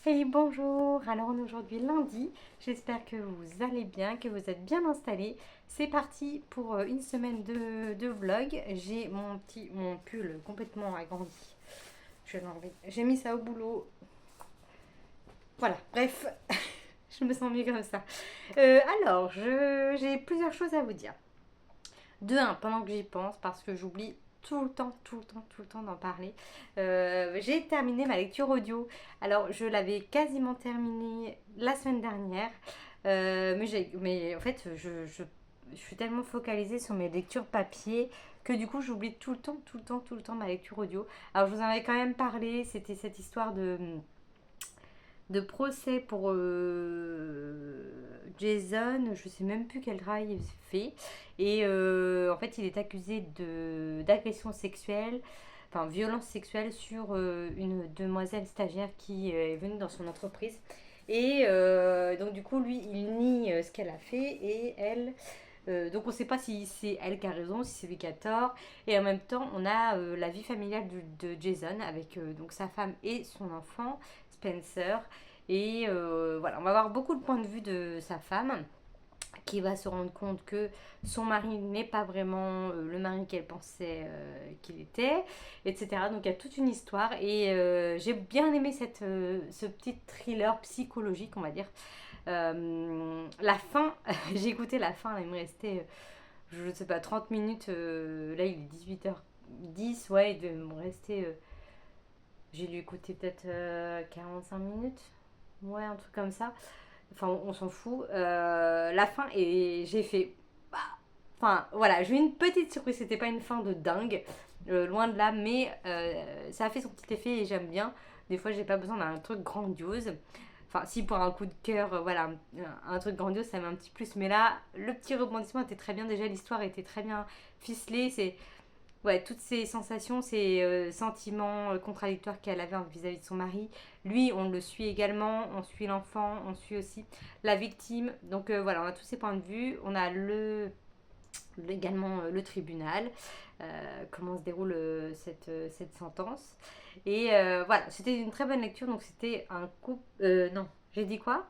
Hey, bonjour, alors on est aujourd'hui lundi, j'espère que vous allez bien, que vous êtes bien installés. C'est parti pour une semaine de vlog. J'ai mon pull complètement agrandi. Je l'ai enlevé. J'ai mis ça au boulot. Voilà, bref, je me sens mieux comme ça. J'ai plusieurs choses à vous dire. De un, pendant que j'y pense, parce que j'oublie tout le temps, tout le temps, tout le temps d'en parler. J'ai terminé ma lecture audio. Alors, je l'avais quasiment terminée la semaine dernière. Mais en fait, je suis tellement focalisée sur mes lectures papier que du coup, j'oublie tout le temps, tout le temps, tout le temps ma lecture audio. Alors, je vous en avais quand même parlé. C'était cette histoire de procès pour Jason, je sais même plus quel travail il fait. Et en fait, il est accusé d'agression sexuelle, enfin violence sexuelle sur une demoiselle stagiaire qui est venue dans son entreprise. Et donc du coup, lui, il nie ce qu'elle a fait et elle. Donc on ne sait pas si c'est elle qui a raison, si c'est lui qui a tort. Et en même temps, on a la vie familiale de Jason avec donc sa femme et son enfant, Spencer. Et voilà, on va avoir beaucoup de points de vue de sa femme qui va se rendre compte que son mari n'est pas vraiment le mari qu'elle pensait qu'il était, etc. Donc il y a toute une histoire et j'ai bien aimé ce petit thriller psychologique, on va dire. La fin, j'ai écouté la fin, là, il me restait, je ne sais pas, 30 minutes, là il est 18h10, ouais, il devait me rester, j'ai dû écouter peut-être 45 minutes, ouais, un truc comme ça. Enfin, on s'en fout. La fin, et j'ai fait. Bah, enfin, voilà, j'ai eu une petite surprise. C'était pas une fin de dingue, loin de là, mais ça a fait son petit effet et j'aime bien. Des fois, j'ai pas besoin d'un truc grandiose. Enfin, si pour un coup de cœur, voilà, un truc grandiose, ça met un petit plus. Mais là, le petit rebondissement était très bien. Déjà, l'histoire était très bien ficelée. C'est ouais, toutes ces sensations, ces sentiments contradictoires qu'elle avait vis-à-vis de son mari. Lui, on le suit également, on suit l'enfant, on suit aussi la victime. Donc voilà, on a tous ces points de vue. On a également le tribunal, comment se déroule cette sentence. Et voilà, c'était une très bonne lecture. Donc c'était un couple... non, j'ai dit quoi?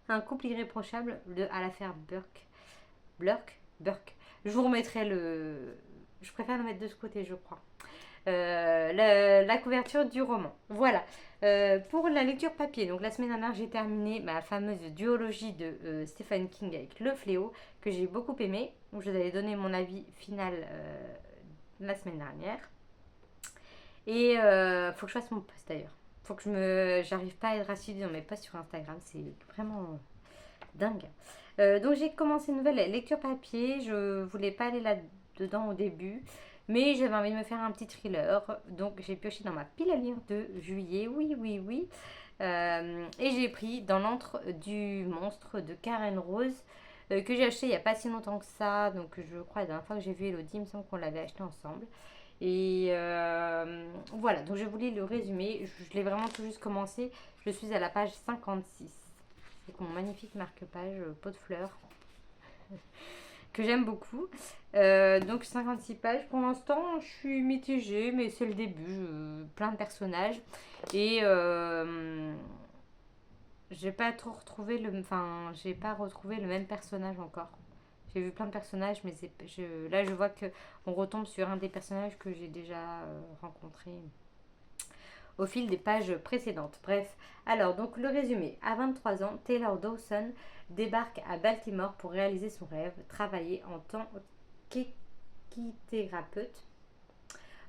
Un couple irréprochable à l'affaire Burke. Burke. Je vous remettrai le... Je préfère le mettre de ce côté, je crois. La couverture du roman. Voilà. Pour la lecture papier, donc la semaine dernière, j'ai terminé ma fameuse duologie de Stephen King avec Le Fléau, que j'ai beaucoup aimé. Donc, je vous avais donné mon avis final la semaine dernière. Et faut que je fasse mon post d'ailleurs. Faut que j'arrive pas à être assidue dans mes posts sur Instagram. C'est vraiment dingue. Donc j'ai commencé une nouvelle lecture papier. Je voulais pas aller là-dedans au début. Mais j'avais envie de me faire un petit thriller. Donc j'ai pioché dans ma pile à lire de juillet. Oui, oui, oui. Et j'ai pris Dans l'antre du monstre de Karen Rose. Que j'ai acheté il n'y a pas si longtemps que ça. Donc je crois la dernière fois que j'ai vu Elodie, il me semble qu'on l'avait acheté ensemble. Et voilà, donc je voulais le résumer. Je l'ai vraiment tout juste commencé. Je suis à la page 56 avec mon magnifique marque-page pot de fleurs que j'aime beaucoup. Donc 56 pages. Pour l'instant, je suis mitigée, mais c'est le début. Plein de personnages. Et j'ai pas trop retrouvé j'ai pas retrouvé le même personnage encore. J'ai vu plein de personnages, mais là je vois que on retombe sur un des personnages que j'ai déjà rencontré au fil des pages précédentes. Bref, alors donc le résumé. À 23 ans, Taylor Dawson débarque à Baltimore pour réaliser son rêve, travailler en tant qu'équithérapeute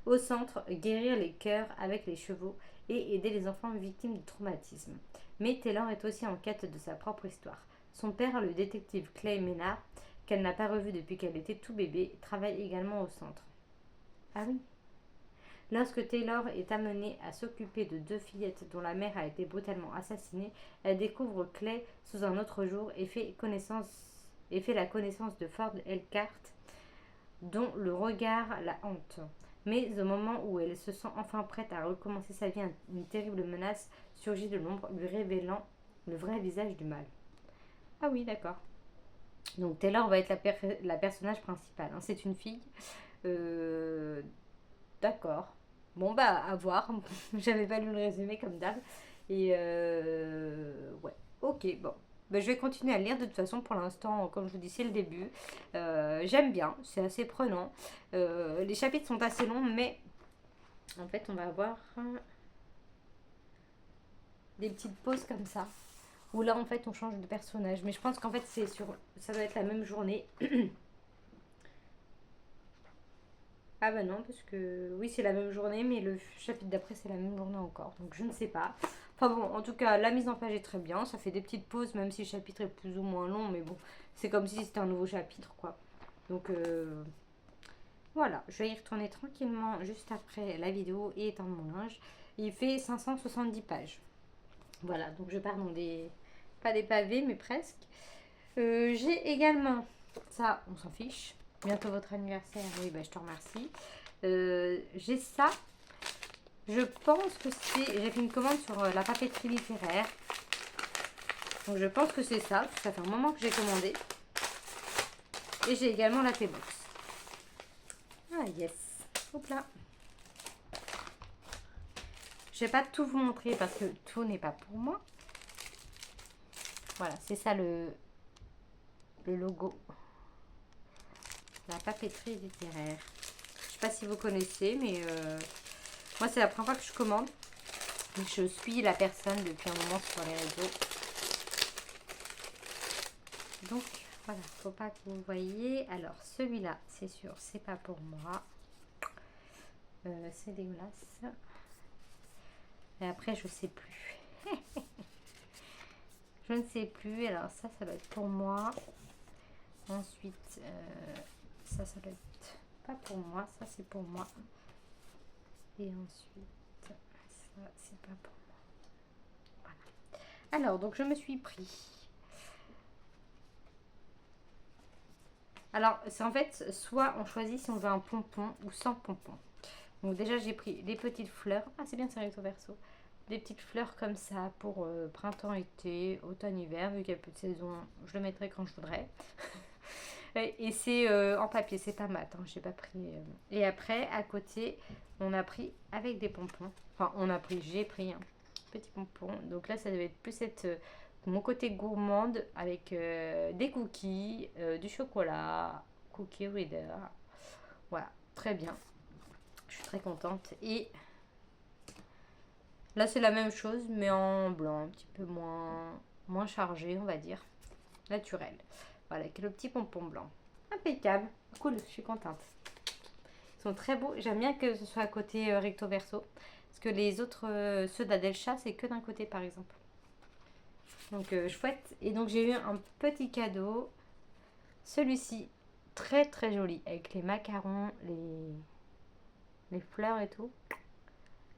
au centre, guérir les cœurs avec les chevaux et aider les enfants victimes de traumatisme. Mais Taylor est aussi en quête de sa propre histoire. Son père, le détective Clay Ménard, qu'elle n'a pas revu depuis qu'elle était tout bébé, travaille également au centre. Ah oui. Lorsque Taylor est amenée à s'occuper de deux fillettes dont la mère a été brutalement assassinée, elle découvre Clay sous un autre jour et fait la connaissance de Ford Elkhart, dont le regard la hante. Mais au moment où elle se sent enfin prête à recommencer sa vie, une terrible menace surgit de l'ombre, lui révélant le vrai visage du mal. Ah oui, d'accord. Donc Taylor va être la personnage principale, hein. C'est une fille. Euh, D'accord. Bon, bah, à voir. J'avais pas lu le résumé comme d'hab. Et ouais, ok, bon. Ben, je vais continuer à lire de toute façon pour l'instant, comme je vous dis, c'est le début. J'aime bien, c'est assez prenant. Les chapitres sont assez longs, mais en fait, on va avoir des petites pauses comme ça. Où là, en fait, on change de personnage. Mais je pense qu'en fait, ça doit être la même journée. Ah bah non, parce que oui, c'est la même journée, mais le chapitre d'après, c'est la même journée encore. Donc je ne sais pas. Enfin bon, en tout cas, la mise en page est très bien. Ça fait des petites pauses, même si le chapitre est plus ou moins long. Mais bon, c'est comme si c'était un nouveau chapitre, quoi. Donc voilà, je vais y retourner tranquillement juste après la vidéo et étendre mon linge. Il fait 570 pages. Voilà, donc je pars dans des... Pas des pavés, mais presque. J'ai également... Ça, on s'en fiche. Bientôt votre anniversaire. Oui, bah, je te remercie. J'ai ça. Je pense que c'est... J'ai fait une commande sur la papeterie littéraire. Donc je pense que c'est ça. Parce que ça fait un moment que j'ai commandé. Et j'ai également la T-Box. Ah yes. Hop là. Je vais pas tout vous montrer parce que tout n'est pas pour moi. Voilà, c'est ça le logo. La papeterie littéraire. Je sais pas si vous connaissez, mais moi c'est la première fois que je commande. Et je suis la personne depuis un moment sur les réseaux. Donc voilà, faut pas que vous voyez. Alors celui-là, c'est sûr, c'est pas pour moi. C'est dégueulasse. Et après, je sais plus. Je ne sais plus. Alors ça doit être pour moi. Ensuite, ça doit être pas pour moi. Ça, c'est pour moi. Et ensuite, ça, c'est pas pour moi. Voilà. Alors, donc, je me suis pris. Alors, c'est en fait, soit on choisit si on veut un pompon ou sans pompon. Donc déjà, j'ai pris des petites fleurs. Ah, c'est bien, c'est recto verso. Des petites fleurs comme ça pour printemps, été, automne, hiver. Vu qu'il y a peu de saison, je le mettrai quand je voudrais. Et c'est en papier, c'est pas mat. Hein, j'ai pas pris. Et après, à côté, on a pris avec des pompons. Enfin, j'ai pris un petit pompon. Donc là, ça devait être plus être mon côté gourmande avec des cookies, du chocolat, cookie reader. Voilà, très bien. Je suis très contente. Et là, c'est la même chose, mais en blanc, un petit peu moins chargé, on va dire. Naturel. Voilà, avec le petit pompon blanc. Impeccable. Cool, je suis contente. Ils sont très beaux. J'aime bien que ce soit à côté recto verso. Parce que les autres, ceux d'Adelcha, c'est que d'un côté, par exemple. Donc, chouette. Et donc, j'ai eu un petit cadeau. Celui-ci, très très joli. Avec les macarons, les fleurs et tout.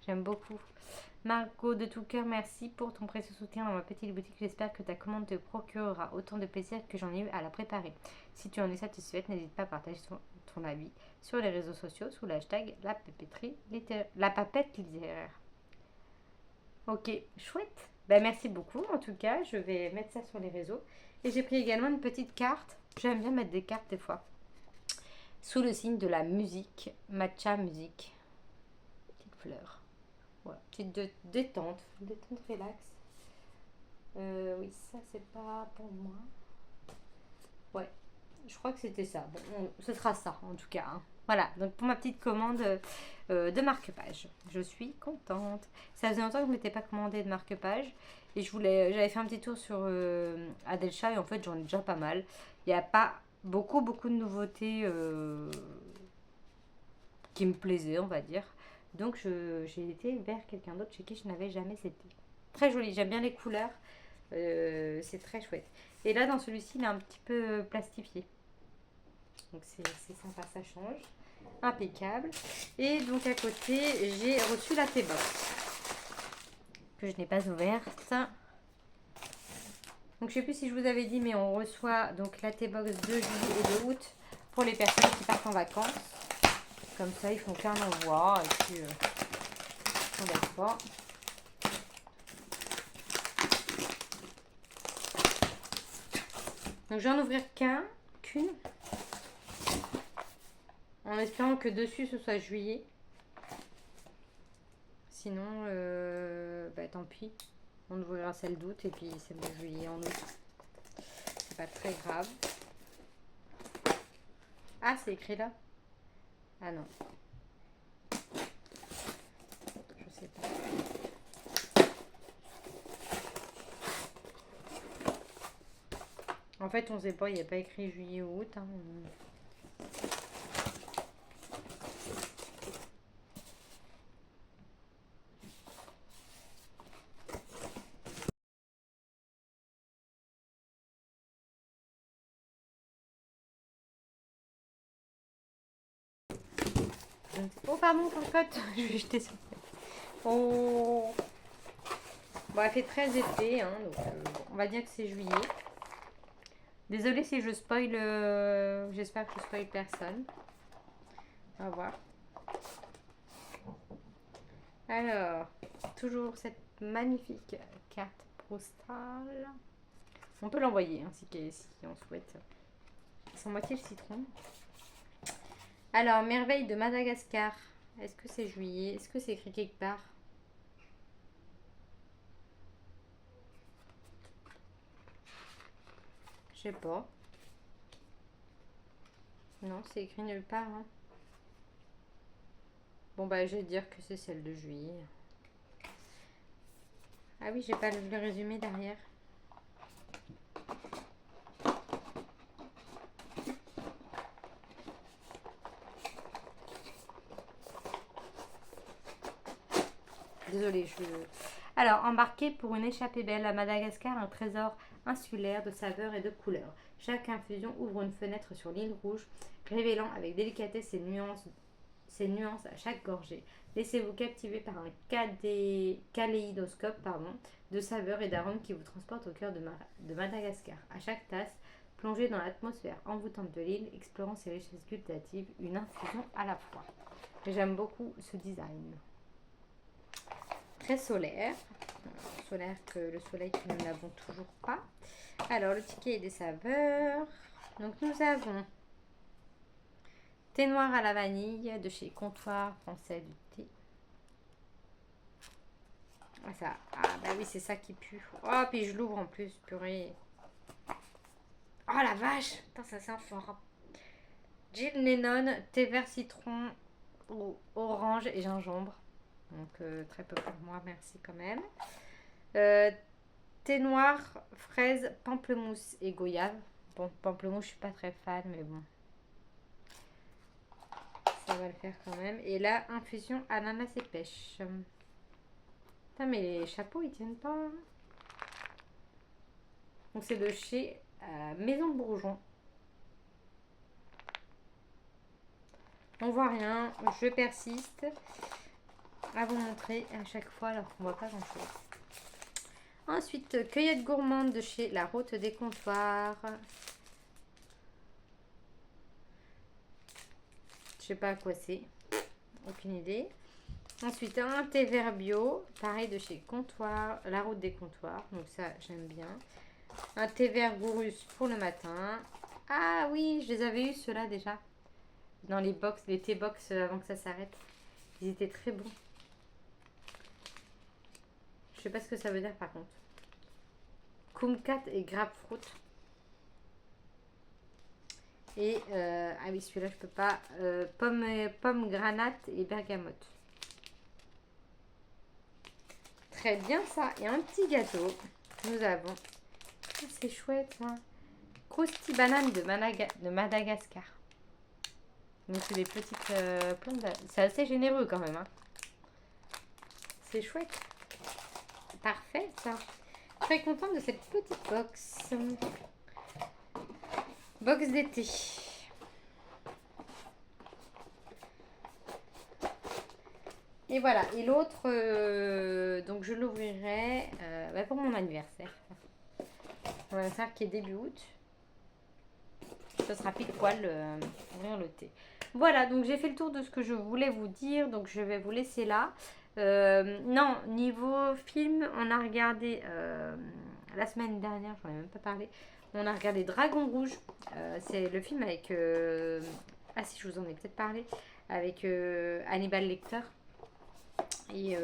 J'aime beaucoup. Margot, de tout cœur, merci pour ton précieux soutien dans ma petite boutique. J'espère que ta commande te procurera autant de plaisir que j'en ai eu à la préparer. Si tu en es satisfaite, n'hésite pas à partager ton avis sur les réseaux sociaux sous l'hashtag la papette littéraire. Ok, chouette. Ben, merci beaucoup. En tout cas, je vais mettre ça sur les réseaux. Et j'ai pris également une petite carte. J'aime bien mettre des cartes des fois. Sous le signe de la musique. Matcha musique. Petite fleur. Voilà, petite détente relax. Oui, ça c'est pas pour moi. Ouais, je crois que c'était ça. Bon, ce sera ça en tout cas. Hein. Voilà, donc pour ma petite commande de marque-page. Je suis contente. Ça faisait longtemps que je ne m'étais pas commandé de marque-page. Et j'avais fait un petit tour sur Adelcha et en fait j'en ai déjà pas mal. Il n'y a pas beaucoup de nouveautés qui me plaisaient, on va dire. Donc j'ai été vers quelqu'un d'autre chez qui je n'avais jamais été. Très joli, j'aime bien les couleurs. C'est très chouette. Et là dans celui-ci il est un petit peu plastifié. Donc c'est sympa, ça change. Impeccable. Et donc à côté j'ai reçu la T-Box. Que je n'ai pas ouverte. Donc je sais plus si je vous avais dit mais on reçoit donc la T-Box de juillet et de août pour les personnes qui partent en vacances. Comme ça, ils font qu'un envoi et puis on laisse pas. Donc, je vais en ouvrir qu'une. En espérant que dessus, ce soit juillet. Sinon, bah, tant pis. On ouvrira celle d'août et puis celle de juillet en août. C'est pas très grave. Ah, c'est écrit là? Ah non. Je sais pas. En fait, on sait pas, il n'y a pas écrit juillet ou août. Hein. Oh, pardon, cocotte. Je vais jeter ça. Oh. Bon, elle fait très épais, hein, donc on va dire que c'est juillet. Désolée si je spoil. J'espère que je spoil personne. On va voir. Alors, toujours cette magnifique carte postale. On peut l'envoyer hein, si on souhaite. Sans moitié le citron. Alors, merveille de Madagascar. Est-ce que c'est juillet? Est-ce que c'est écrit quelque part? Je sais pas. Non, c'est écrit nulle part. Hein. Bon, bah, je vais dire que c'est celle de juillet. Ah oui, j'ai pas le résumé derrière. Désolée, je... Alors, embarqué pour une échappée belle à Madagascar, un trésor insulaire de saveurs et de couleurs. Chaque infusion ouvre une fenêtre sur l'île rouge, révélant avec délicatesse ses nuances à chaque gorgée. Laissez-vous captiver par un kaléidoscope de saveurs et d'arômes qui vous transporte au cœur de Madagascar. À chaque tasse, plongez dans l'atmosphère envoûtante de l'île, explorant ses richesses gustatives, une infusion à la fois. J'aime beaucoup ce design. Très solaire. Solaire que le soleil que nous n'avons toujours pas. Alors, le ticket des saveurs. Donc, nous avons thé noir à la vanille de chez Comptoir Français du thé. Bah oui, c'est ça qui pue. Oh, puis je l'ouvre en plus, purée. Oh la vache! Putain, ça sent fort. Jill Lennon, thé vert citron, orange et gingembre. Donc, très peu pour moi, merci quand même. Thé noir, fraise, pamplemousse et goyave. Bon, pamplemousse, je suis pas très fan, mais bon. Ça va le faire quand même. Et là, infusion ananas et pêche. Putain, mais les chapeaux, ils tiennent pas. Donc, c'est de chez Maison Bourgeon. On voit rien. Je persiste à vous montrer à chaque fois alors qu'on voit pas grand chose. Ensuite, cueillette gourmande de chez La Route des Comptoirs. Je sais pas à quoi c'est. Aucune idée. Ensuite, un thé vert bio. Pareil de chez Comptoir. La Route des Comptoirs. Donc ça, j'aime bien. Un thé vert gourus pour le matin. Ah oui, je les avais eu ceux-là déjà. Dans les box, les thé box avant que ça s'arrête. Ils étaient très bons. Je sais pas ce que ça veut dire par contre. Kumquat et grapefruit. Et ah oui, celui-là je peux pas. Pomme granate et bergamote. Très bien ça. Et un petit gâteau. Nous avons. Oh, c'est chouette ça. Crousty banane de Madagascar. Donc c'est des petites plantes. C'est assez généreux quand même. Hein. C'est chouette. Parfait ça. Très contente de cette petite box. Box d'été. Et voilà. Et l'autre, donc je l'ouvrirai pour mon anniversaire. Mon anniversaire qui est début août. Ce sera pile poil ouvrir le thé. Voilà, donc j'ai fait le tour de ce que je voulais vous dire. Donc je vais vous laisser là. Non, niveau film, on a regardé la semaine dernière, j'en ai même pas parlé. On a regardé Dragon Rouge. C'est le film avec. Ah si, je vous en ai peut-être parlé. Avec Hannibal Lecter et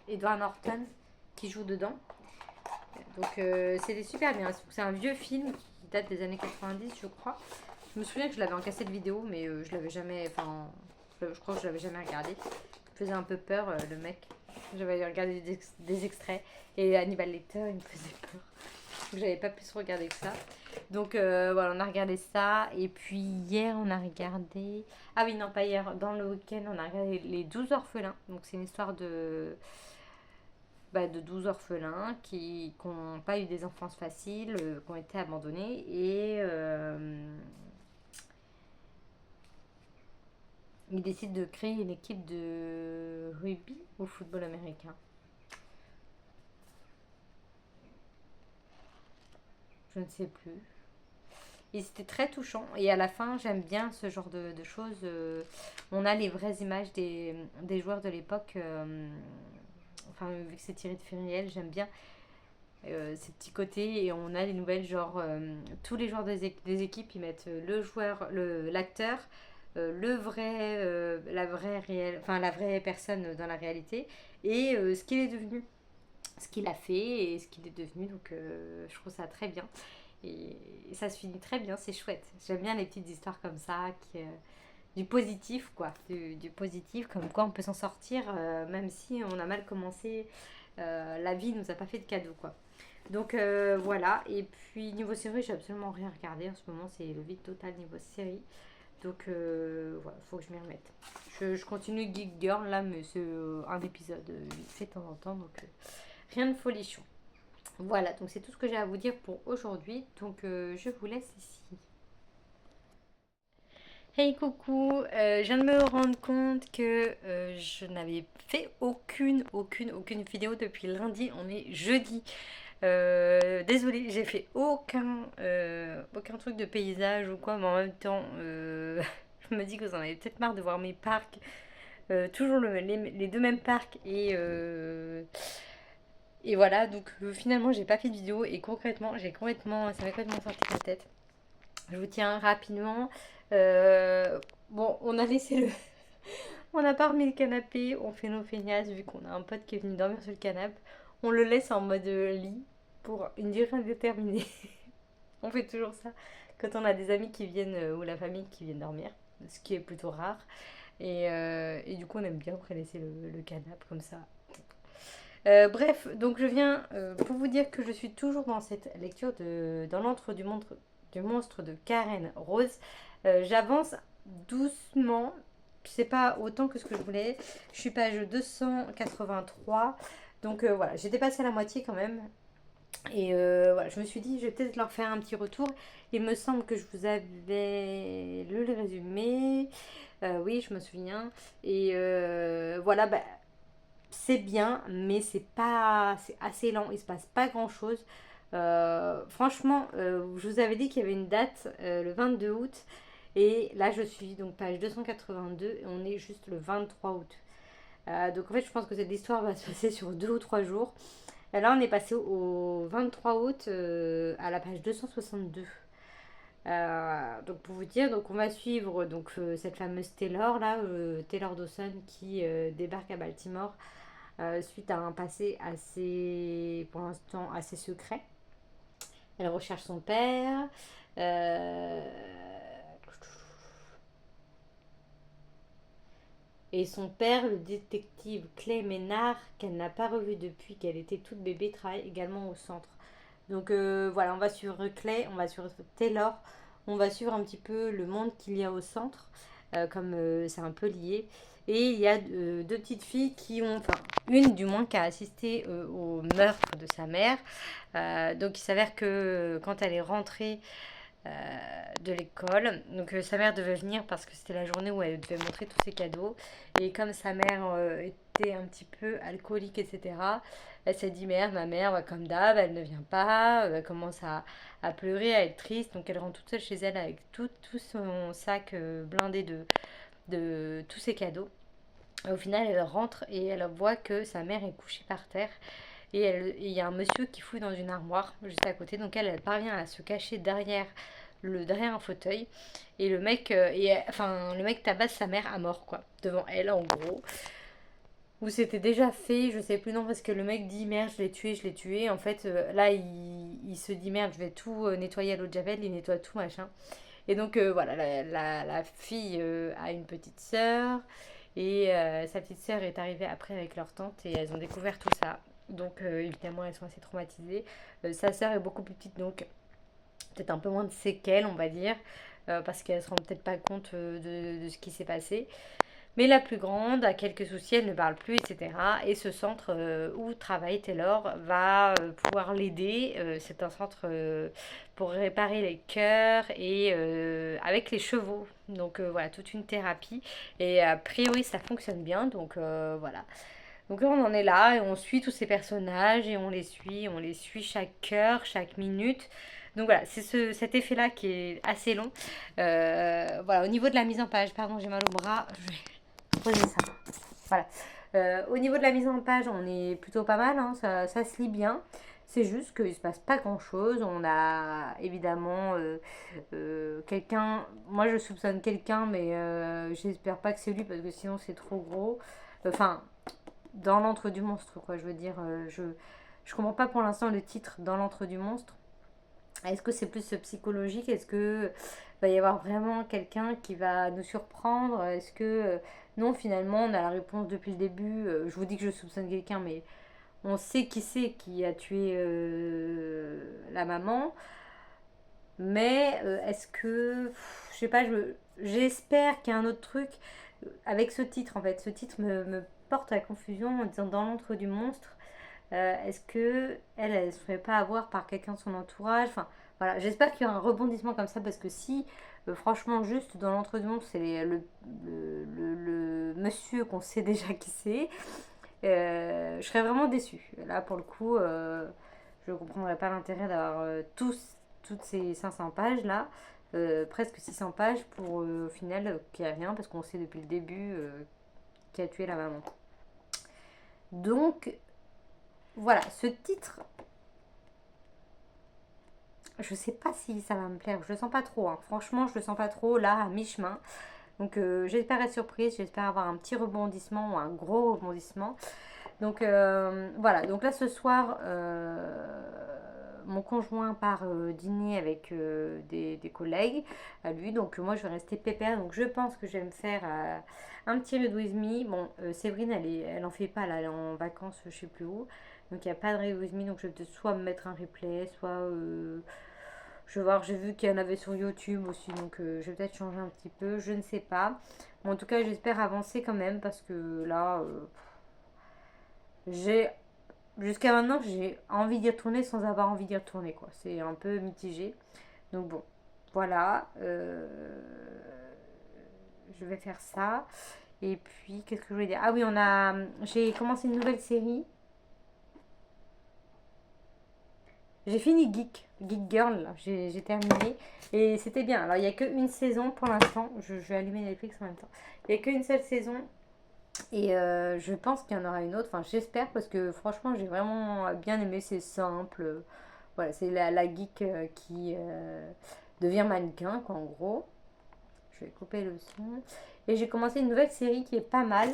Edward Norton. qui joue dedans. Donc c'était super bien. C'est un vieux film qui date des années 90, je crois. Je me souviens que je l'avais en cassette vidéo, mais je l'avais jamais. Enfin, je crois que je l'avais jamais regardé. Il me faisait un peu peur, le mec. J'avais regardé des extraits et Hannibal Lecter, il me faisait peur. Donc j'avais pas plus regardé que ça. Donc voilà, on a regardé ça. Et puis hier, on a regardé. Ah oui, non, pas hier. Dans le week-end, on a regardé Les 12 orphelins. Donc c'est une histoire de 12 orphelins qui n'ont pas eu des enfances faciles, qui ont été abandonnés. Et ils décident de créer une équipe de rugby au football américain. Je ne sais plus. Et c'était très touchant. Et à la fin, j'aime bien ce genre de choses. On a les vraies images des joueurs de l'époque. Enfin, vu que c'est tiré de faits réels, j'aime bien ces petits côtés. Et on a les nouvelles, genre, tous les joueurs des équipes, ils mettent le joueur, l'acteur, le vrai, la vraie personne dans la réalité. Et ce qu'il est devenu, ce qu'il a fait et ce qu'il est devenu. Donc, je trouve ça très bien. Et ça se finit très bien, c'est chouette. J'aime bien les petites histoires comme ça, du positif, quoi. Du positif, comme quoi on peut s'en sortir, même si on a mal commencé. La vie nous a pas fait de cadeau, quoi. Donc voilà. Et puis niveau série, j'ai absolument rien regardé. En ce moment, c'est le vide total niveau série. Donc voilà, faut que je m'y remette. Je continue Geek Girl là, mais c'est un épisode vite fait de temps en temps. Donc rien de folichon. Voilà, donc c'est tout ce que j'ai à vous dire pour aujourd'hui. Donc je vous laisse ici. Hey coucou, je viens de me rendre compte que je n'avais fait aucune vidéo depuis lundi. On est jeudi. Désolée, j'ai fait aucun truc de paysage ou quoi, mais en même temps, je me dis que vous en avez peut-être marre de voir mes parcs. Toujours les deux mêmes parcs et voilà, donc finalement j'ai pas fait de vidéo et concrètement, ça m'a complètement sorti de la tête. Je vous tiens rapidement. Bon, on a laissé le, on n'a pas remis le canapé, on fait nos feignasses vu qu'on a un pote qui est venu dormir sur le canapé. On le laisse en mode lit pour une durée indéterminée. On fait toujours ça quand on a des amis qui viennent ou la famille qui viennent dormir, ce qui est plutôt rare. Et du coup, on aime bien après laisser le canapé comme ça. Bref, donc je viens pour vous dire que je suis toujours dans cette lecture dans l'antre du monstre de Karen Rose. J'avance doucement, c'est pas autant que ce que je voulais. Je suis page 283, donc voilà, j'ai dépassé la moitié quand même. Et voilà, je me suis dit, je vais peut-être leur faire un petit retour. Il me semble que je vous avais lu le résumé. Oui, je me souviens. Et voilà, bah, c'est bien, mais c'est assez lent, il se passe pas grand chose. Franchement, je vous avais dit qu'il y avait une date le 22 août, et là je suis donc page 282 et on est juste le 23 août. Donc en fait, je pense que cette histoire va se passer sur 2 ou 3 jours. Et là, on est passé au 23 août à la page 262. Donc pour vous dire, donc on va suivre donc cette fameuse Taylor là, Taylor Dawson qui débarque à Baltimore suite à un passé assez, pour l'instant, assez secret. Elle recherche son père. euh, et son père, le détective Clay Ménard, qu'elle n'a pas revu depuis qu'elle était toute bébé, travaille également au centre. Donc voilà, on va suivre Clay, on va suivre Taylor, on va suivre un petit peu le monde qu'il y a au centre, comme c'est un peu lié. Et il y a deux petites filles qui ont, enfin une du moins qui a assisté au meurtre de sa mère. Donc il s'avère que quand elle est rentrée de l'école, donc sa mère devait venir parce que c'était la journée où elle devait montrer tous ses cadeaux. Et comme sa mère était un petit peu alcoolique, etc., elle s'est dit merde, ma mère, comme d'hab, elle ne vient pas, elle commence à pleurer, à être triste, donc elle rentre toute seule chez elle avec tout son sac blindé de tous ses cadeaux. Au final, elle rentre et elle voit que sa mère est couchée par terre. Et il y a un monsieur qui fouille dans une armoire juste à côté. Donc elle parvient à se cacher derrière un fauteuil. Et le mec tabasse sa mère à mort, quoi, devant elle, en gros. ou c'était déjà fait, je sais plus, non, parce que le mec dit merde, je l'ai tué. En fait, là, il se dit merde, je vais tout nettoyer à l'eau de Javel, il nettoie tout, machin. Et donc, voilà, la fille a une petite sœur, et sa petite sœur est arrivée après avec leur tante, et elles ont découvert tout ça. Donc, évidemment, elles sont assez traumatisées. Sa sœur est beaucoup plus petite, donc peut-être un peu moins de séquelles, on va dire, parce qu'elle se rend peut-être pas compte de ce qui s'est passé. Mais la plus grande a quelques soucis, elle ne parle plus, etc. Et ce centre où travaille Taylor va pouvoir l'aider. C'est un centre pour réparer les cœurs et avec les chevaux. Donc voilà, toute une thérapie. Et a priori, ça fonctionne bien. Donc voilà. Donc là, on en est là et on suit tous ces personnages et on les suit chaque heure, chaque minute. Donc voilà, c'est cet effet-là qui est assez long. Voilà, au niveau de la mise en page, pardon, j'ai mal au bras, je vais poser ça. Voilà. Au niveau de la mise en page, on est plutôt pas mal, hein, ça se lit bien. C'est juste qu'il ne se passe pas grand-chose. On a évidemment quelqu'un, moi je soupçonne quelqu'un, mais j'espère pas que c'est lui parce que sinon c'est trop gros. Enfin, dans l'antre du monstre, quoi. Je veux dire, je comprends pas pour l'instant le titre dans l'antre du monstre. Est-ce que c'est plus psychologique? Est-ce que va y avoir vraiment quelqu'un qui va nous surprendre? Est-ce que non, finalement, on a la réponse depuis le début. Je vous dis que je soupçonne quelqu'un, mais on sait qui c'est qui a tué la maman. Mais est-ce que, je sais pas, j'espère qu'il y a un autre truc avec ce titre en fait. Ce titre me porte à la confusion en disant dans l'antre du monstre. Est-ce que elle se ferait pas avoir par quelqu'un de son entourage? Enfin, voilà, j'espère qu'il y aura un rebondissement comme ça parce que si, franchement, juste dans l'entre du monstre, c'est le monsieur qu'on sait déjà qui c'est, je serais vraiment déçue. Là, pour le coup, je ne comprendrais pas l'intérêt d'avoir toutes ces 500 pages là, presque 600 pages pour au final qu'il n'y a rien parce qu'on sait depuis le début qui a tué la maman. Donc voilà, ce titre, je sais pas si ça va me plaire, je le sens pas trop, hein. Franchement, je le sens pas trop là à mi-chemin. Donc j'espère être surprise, j'espère avoir un petit rebondissement ou un gros rebondissement. Donc voilà, donc là ce soir, mon conjoint part dîner avec des collègues à lui, donc moi je vais rester pépère, donc je pense que je vais me faire un petit Read With Me. Bon, Séverine elle en fait pas là, elle est en vacances je sais plus où, donc il n'y a pas de Read With Me, donc je vais peut-être soit me mettre un replay, soit je vais voir, j'ai vu qu'il y en avait sur YouTube aussi, donc je vais peut-être changer un petit peu, je ne sais pas. Bon, en tout cas, j'espère avancer quand même parce que là, j'ai jusqu'à maintenant, j'ai envie d'y retourner sans avoir envie d'y retourner, quoi. C'est un peu mitigé. Donc bon, voilà. Je vais faire ça. Et puis, qu'est-ce que je voulais dire? Ah oui, j'ai commencé une nouvelle série. J'ai fini Geek Girl, là. J'ai terminé. Et c'était bien. Alors, il n'y a qu'une saison pour l'instant. Je vais allumer Netflix en même temps. Il n'y a qu'une seule saison. Et je pense qu'il y en aura une autre. Enfin, j'espère parce que franchement, j'ai vraiment bien aimé. C'est simple. Voilà, c'est la geek qui devient mannequin, quoi, en gros. Je vais couper le son. Et j'ai commencé une nouvelle série qui est pas mal.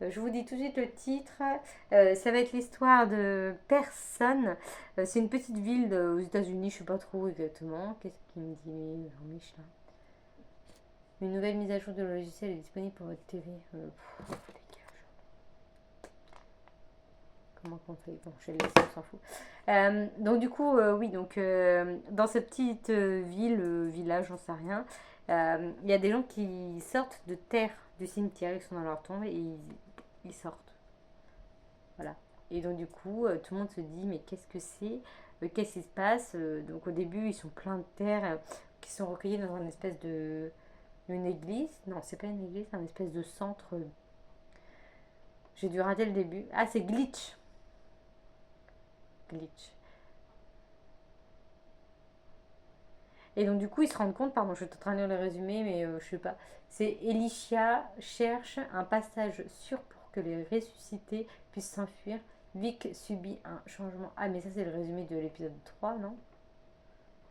Je vous dis tout de suite le titre. Ça va être l'histoire de Personne. C'est une petite ville aux États-Unis, je sais pas trop exactement. Qu'est-ce qu'il me dit, Jean-Mich là? Une nouvelle mise à jour de logiciel est disponible pour votre TV. Comment qu'on fait? Bon, je vais le laisser, on s'en fout. Donc du coup, oui, donc dans cette petite ville, village, j'en sais rien, il y a des gens qui sortent de terre du cimetière, ils sont dans leur tombe et ils sortent. Voilà. Et donc du coup, tout le monde se dit, mais qu'est-ce que c'est? Qu'est-ce qui se passe? Donc au début, ils sont pleins de terre qui sont recueillis dans une espèce de... Une église? Non, c'est pas une église, c'est un espèce de centre. J'ai dû rater le début. Ah, c'est Glitch. Glitch. Et donc du coup, ils se rendent compte, pardon, je suis en train de lire le résumé, mais je sais pas. C'est Elisha cherche un passage sûr pour que les ressuscités puissent s'enfuir. Vic subit un changement. Ah, mais ça, c'est le résumé de l'épisode 3, non?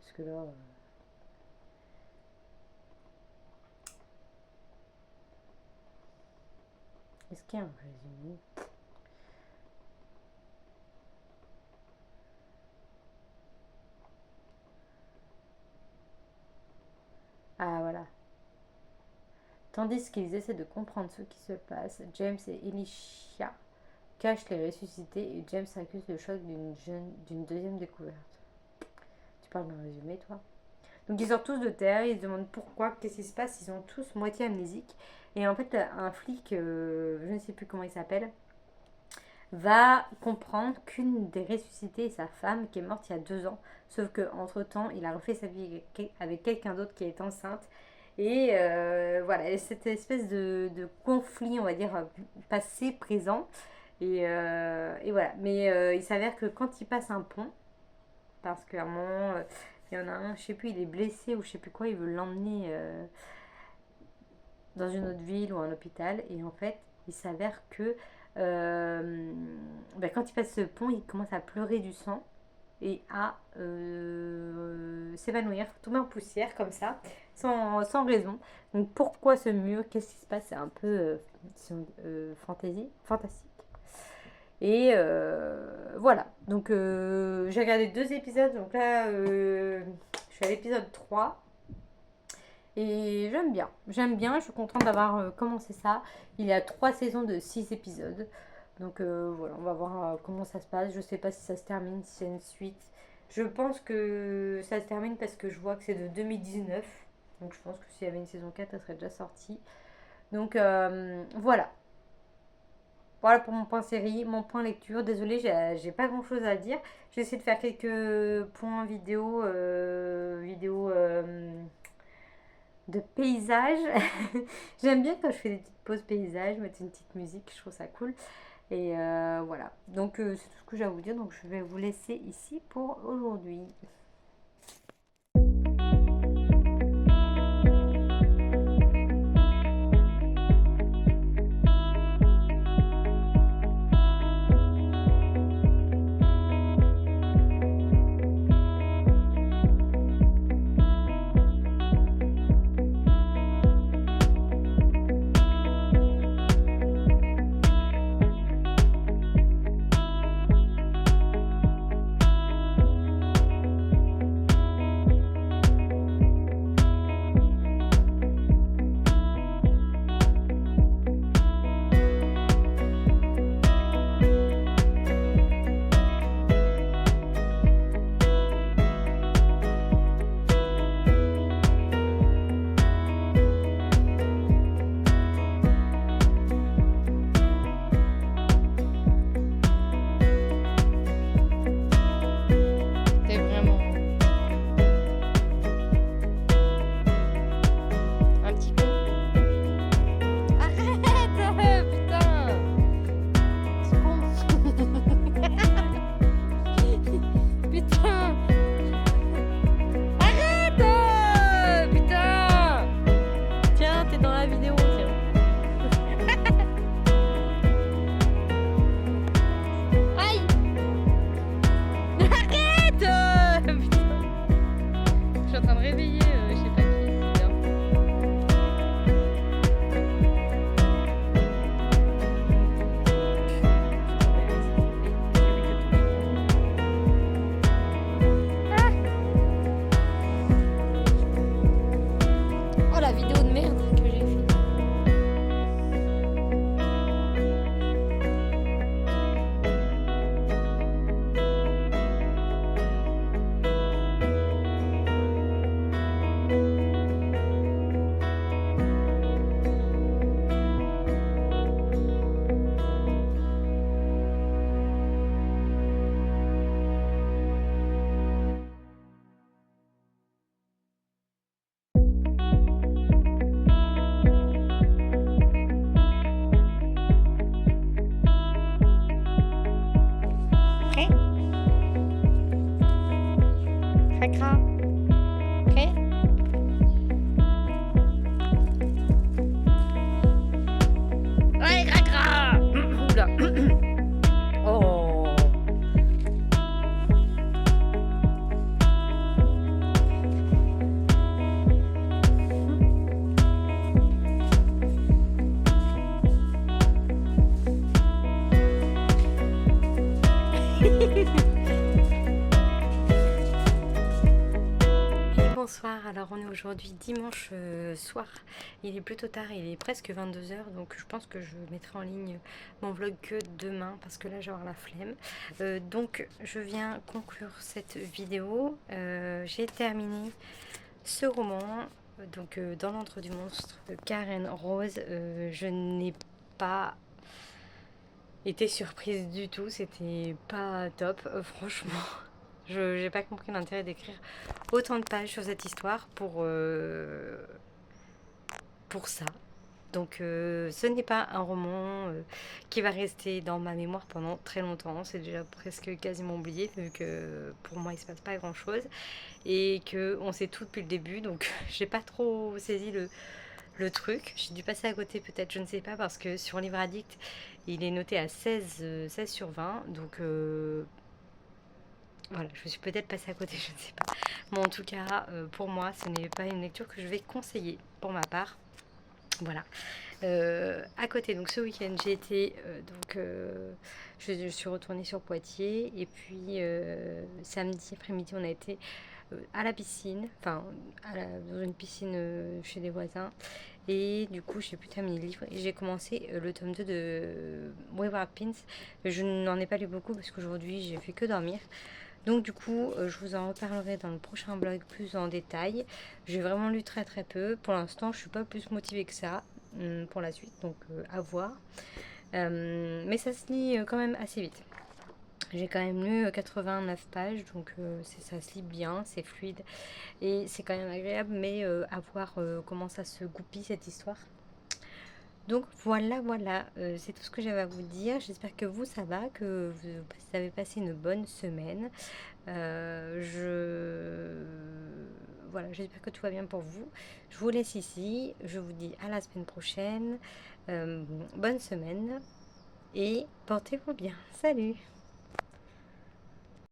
Parce que là. Est-ce qu'il y a un résumé? Tandis qu'ils essaient de comprendre ce qui se passe, James et Elisha cachent les ressuscités et James accuse le choc d'une deuxième découverte. Tu parles d'un résumé, toi? Donc ils sortent tous de terre, ils se demandent pourquoi, qu'est-ce qui se passe, ils sont tous moitié amnésiques. Et en fait, un flic, je ne sais plus comment il s'appelle, va comprendre qu'une des ressuscitées est sa femme qui est morte il y a 2 ans. Sauf qu'entre temps, il a refait sa vie avec quelqu'un d'autre qui est enceinte. Et voilà, et cette espèce de conflit, on va dire, passé, présent. Et voilà. Mais il s'avère que quand il passe un pont, parce qu'à un moment, il y en a un, je sais plus, il est blessé ou je sais plus quoi, il veut l'emmener dans une autre ville ou un hôpital. Et en fait, il s'avère que quand il passe ce pont, il commence à pleurer du sang et à s'évanouir, tomber en poussière comme ça, sans raison. Donc pourquoi ce mur? Qu'est-ce qui se passe? C'est un peu fantastique. Et voilà. Donc j'ai regardé 2 épisodes. Donc là, je suis à l'épisode 3. Et j'aime bien. J'aime bien. Je suis contente d'avoir commencé ça. Il y a 3 saisons de 6 épisodes. Donc voilà, on va voir comment ça se passe. Je sais pas si ça se termine, si c'est une suite. Je pense que ça se termine parce que je vois que c'est de 2019. Donc je pense que s'il y avait une saison 4, elle serait déjà sortie. Donc voilà. Voilà pour mon point série, mon point lecture. Désolée, j'ai pas grand chose à dire. Je vais essayer de faire quelques points vidéo, de paysage. J'aime bien quand je fais des petites pauses paysage, mettre une petite musique, je trouve ça cool. Et voilà. Donc c'est tout ce que j'ai à vous dire. Donc je vais vous laisser ici pour aujourd'hui. T'es vraiment un petit con. Arrête, putain. C'est con. Putain. Arrête, putain. Tiens, t'es dans la vidéo, tiens. Aïe. Arrête, putain. Je suis en train de réveiller, je sais pas qui, c'est bien. Oh la vidéo de merde que j'ai fait. Prêt? Cracra. Prêt? Allez, cracra. Oula. Oh. bonsoir. Alors on est aujourd'hui dimanche soir. Il est plutôt tard, il est presque 22h. Donc je pense que je mettrai en ligne mon vlog que demain parce que là j'ai la flemme. Donc je viens conclure cette vidéo. J'ai terminé ce roman. Donc Dans l'antre du monstre de Karen Rose. Je n'ai pas été surprise du tout. C'était pas top, franchement. Je n'ai pas compris l'intérêt d'écrire autant de pages sur cette histoire pour ça. Donc ce n'est pas un roman qui va rester dans ma mémoire pendant très longtemps. C'est déjà presque quasiment oublié vu que pour moi il se passe pas grand chose et qu'on sait tout depuis le début. Donc j'ai pas trop saisi le truc. J'ai dû passer à côté peut-être, je ne sais pas, parce que sur Livre Addict il est noté à 16 sur 20. Donc voilà, je suis peut-être passée à côté, je ne sais pas. Mais en tout cas, pour moi, ce n'est pas une lecture que je vais conseiller pour ma part. Voilà. À côté, donc ce week-end, j'ai été, je suis retournée sur Poitiers. Et puis, samedi après-midi, on a été à la piscine, enfin, dans une piscine chez des voisins. Et du coup, j'ai pu terminer le livre. Et j'ai commencé le tome 2 de Wayward Pines. Je n'en ai pas lu beaucoup parce qu'aujourd'hui, j'ai fait que dormir. Donc du coup, je vous en reparlerai dans le prochain blog plus en détail. J'ai vraiment lu très très peu. Pour l'instant, je suis pas plus motivée que ça pour la suite, donc à voir. Mais ça se lit quand même assez vite. J'ai quand même lu 89 pages, donc ça se lit bien, c'est fluide et c'est quand même agréable, mais à voir comment ça se goupille cette histoire. Donc voilà, c'est tout ce que j'avais à vous dire. J'espère que vous, ça va, que vous avez passé une bonne semaine. Voilà, j'espère que tout va bien pour vous. Je vous laisse ici. Je vous dis à la semaine prochaine. Bonne semaine et portez-vous bien. Salut!